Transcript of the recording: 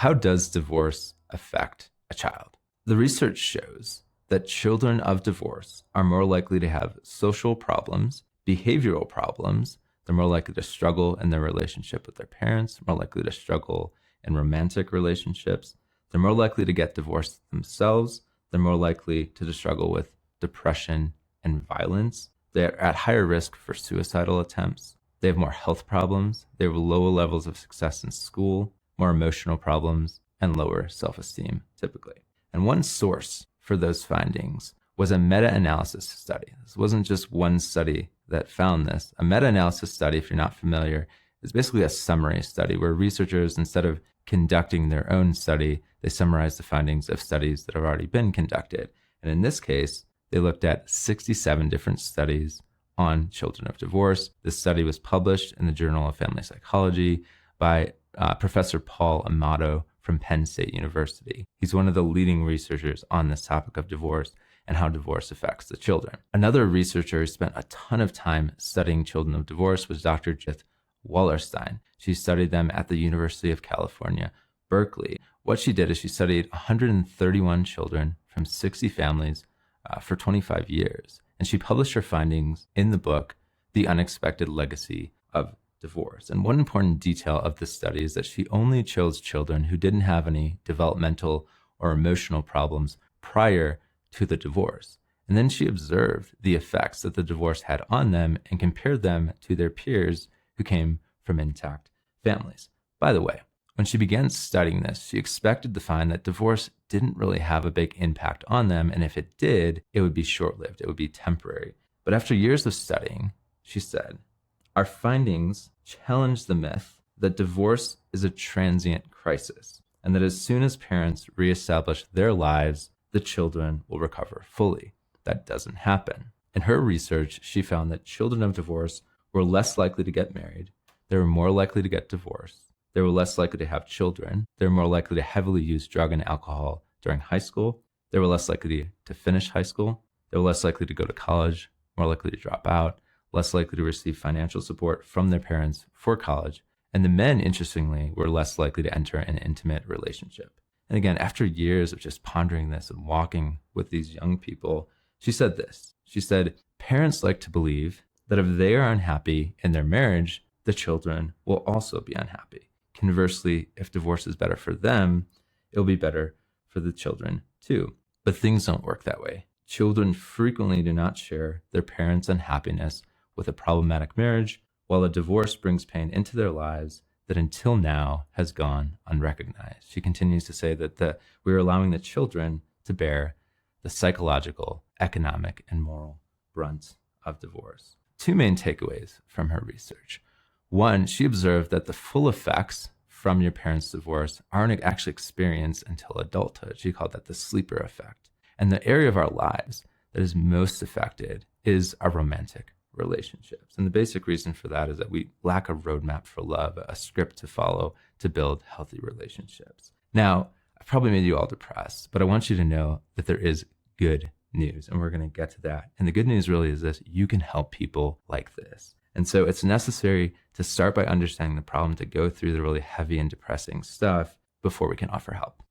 how does divorce affect a child? The research shows that children of divorce are more likely to have social problems, behavioral problems. They're more likely to struggle in their relationship with their parents, more likely to struggle in romantic relationships. They're more likely to get divorced themselves. They're more likely to struggle with depression and violence. They're at higher risk for suicidal attempts. They have more health problems. They have lower levels of success in school, more emotional problems, and lower self-esteem typically. And one source for those findings was a meta-analysis study. This wasn't just one study that found this. A meta-analysis study, if you're not familiar, is basically a summary study where researchers, instead of conducting their own study, they summarize the findings of studies that have already been conducted. And in this case, they looked at 67 different studies on children of divorce. This study was published in the Journal of Family Psychology by Professor Paul Amato from Penn State University. He's one of the leading researchers on this topic of divorce and how divorce affects the children. Another researcher who spent a ton of time studying children of divorce was Dr. Judith Wallerstein. She studied them at the University of California, Berkeley. What she did is she studied 131 children from 60 families for 25 years. And she published her findings in the book, The Unexpected Legacy of Divorce. And one important detail of this study is that she only chose children who didn't have any developmental or emotional problems prior to the divorce. And then she observed the effects that the divorce had on them and compared them to their peers who came from intact families. By the way, when she began studying this, she expected to find that divorce didn't really have a big impact on them, and if it did, it would be short-lived, it would be temporary. But after years of studying, she said, our findings challenge the myth that divorce is a transient crisis, and that as soon as parents reestablish their lives, the children will recover fully. That doesn't happen. In her research, she found that children of divorce were less likely to get married, they were more likely to get divorced, they were less likely to have children. They were more likely to heavily use drug and alcohol during high school. They were less likely to finish high school. They were less likely to go to college, more likely to drop out, less likely to receive financial support from their parents for college. And the men, interestingly, were less likely to enter an intimate relationship. And again, after years of just pondering this and walking with these young people, she said this. She said, parents like to believe that if they are unhappy in their marriage, the children will also be unhappy. Conversely, if divorce is better for them, it'll be better for the children too. But things don't work that way. Children frequently do not share their parents' unhappiness with a problematic marriage, while a divorce brings pain into their lives that until now has gone unrecognized. She continues to say that we are allowing the children to bear the psychological, economic, and moral brunt of divorce. Two main takeaways from her research. One, she observed that the full effects from your parents' divorce aren't actually experienced until adulthood. She called that the sleeper effect. And the area of our lives that is most affected is our romantic relationships. And the basic reason for that is that we lack a roadmap for love, a script to follow to build healthy relationships. Now, I probably made you all depressed, but I want you to know that there is good news, and we're going to get to that. And the good news really is this: you can help people like this. And so it's necessary to start by understanding the problem, to go through the really heavy and depressing stuff before we can offer help.